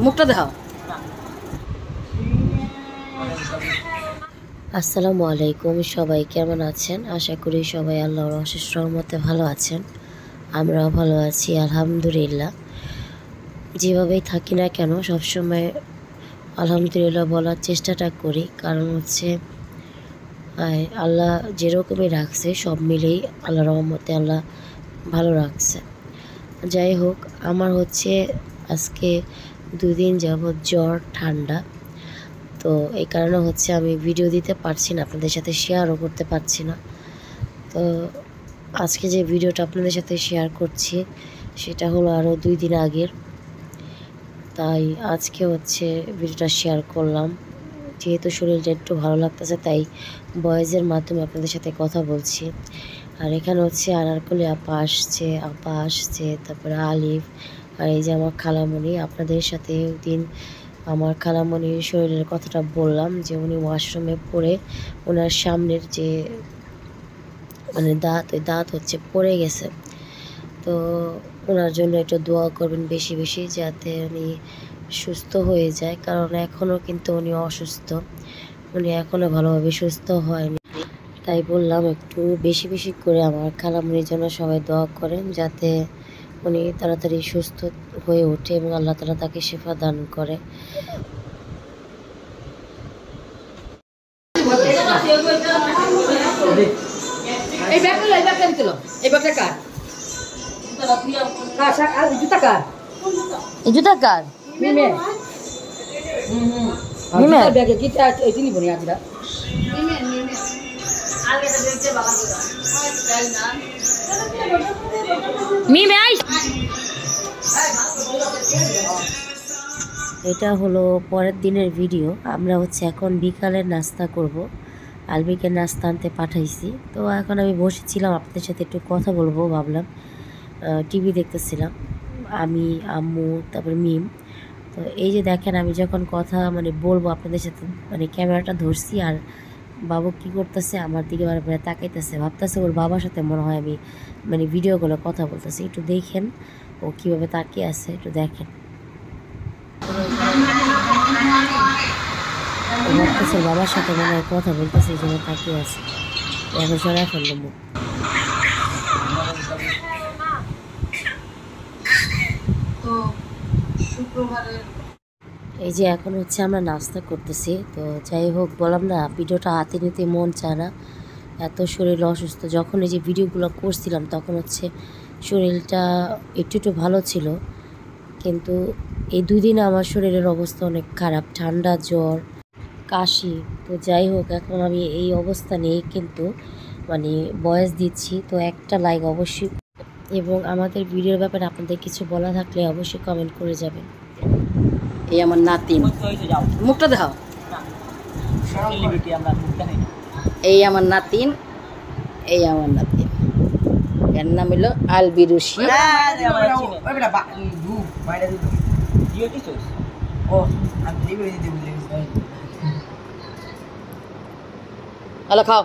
মুখটা দেখাও। আসসালামু আলাইকুম, সবাই কেমন আছেন? আশা করি সবাই আল্লাহর অশেষ রহমতে ভালো আছেন। আমরাও ভালো আছি আলহামদুলিল্লাহ। যেভাবেই থাকি না কেন সবসময় আলহামদুলিল্লাহ বলার চেষ্টাটা করি, কারণ হচ্ছে আল্লাহ যেরকমই রাখছে সব মিলেই আল্লাহর রহমতে আল্লাহ ভালো রাখছে। যাই হোক, আমার হচ্ছে আজকে 2 দিন যাবৎ জ্বর ঠান্ডা, তো এই কারণে হচ্ছে আমি ভিডিও দিতে পারছি না, আপনাদের সাথে শেয়ারও করতে পারছি না। তো আজকে যে ভিডিওটা আপনাদের সাথে শেয়ার করছি সেটা হলো আরও 2 দিন আগের, তাই আজকে হচ্ছে ভিডিওটা শেয়ার করলাম। যেহেতু শরীরটা একটু ভালো লাগতেছে তাই ভয়েসের মাধ্যমে আপনাদের সাথে কথা বলছি। আর এখানে হচ্ছে আনারকলি আপা আসছে, তারপরে আলিফ, আর এই যে আমার খালামণি। আপনাদের সাথে দিন আমার খালামণির শরীরের কথাটা বললাম যে উনি ওয়াশরুমে পড়ে ওনার সামনের যে ওই দাঁত হচ্ছে পড়ে গেছে। তো ওনার জন্য একটু দোয়া করবেন বেশি বেশি, যাতে উনি সুস্থ হয়ে যায়, কারণ এখনও কিন্তু উনি অসুস্থ, উনি এখনও ভালোভাবে সুস্থ হয়নি। তাই বললাম একটু বেশি বেশি করে আমার খালামণির জন্য সবাই দোয়া করেন, যাতে উনি তাড়াতাড়ি সুস্থ হয়ে ওঠে এবং আল্লাহ তাআলা তাকে শিফা দান করে। এই ব্যাগটা দিলো। এই ব্যাগটা কার? জুতা কার? এই জুতা কার? মিমে। মিমে ব্যাগে কিটা এটি নিব নি আজরা। মিমে। আগে তো দেখতে বাবা দিলা। তাই না? মিমে আই। এটা হলো পরের দিনের ভিডিও। আমরা হচ্ছে এখন বিকালের নাস্তা করব। আলবিকে নাস্তা আনতে পাঠাইছি। তো এখন আমি বসেছিলাম, আপনাদের সাথে একটু কথা বলবো ভাবলাম। টিভি দেখতেছিলাম আমি, আম্মু, তারপর মিম। তো এই যে দেখেন, আমি যখন কথা বলবো আপনাদের সাথে, ক্যামেরাটা ধরছি আর বাবু কি করতেছে আমার দিকে বারবার তাকাইতেছে, ভাবতেছে ওর বাবার সাথে মনে হয় আমি ভিডিওগুলো কথা বলতেছি। একটু দেখেন ও কীভাবে তাকিয়ে আছে, একটু দেখেন। ভাবতেছে বাবার সাথে মনে হয় কথা বলতেছে, এই জন্য তাকিয়ে আছে। এখন সরাই ফেললো মুখ। এই যে এখন হচ্ছে আমরা নাস্তা করতেছি। তো যাই হোক, বললাম না ভিডিওটা হাতে নিতে মন চায় না, এত শরীর অসুস্থ। যখন এই যে ভিডিওগুলো করছিলাম তখন হচ্ছে শরীরটা একটু ভালো ছিল, কিন্তু এই 2 দিন আমার শরীরের অবস্থা অনেক খারাপ, ঠান্ডা, জ্বর, কাশি। তো যাই হোক, এখন আমি এই অবস্থা নিয়ে কিন্তু ভয়েস দিচ্ছি। তো একটা লাইক অবশ্যই, এবং আমাদের ভিডিওর ব্যাপারে আপনাদের কিছু বলা থাকলে অবশ্যই কমেন্ট করে যাবেন। এই আমার নাতিন, মুখটা দেখাও। এই আমার নাতিন, এই আমার নাতিন, এর নাম হলো আলবিরুশি। হ্যালো খাও।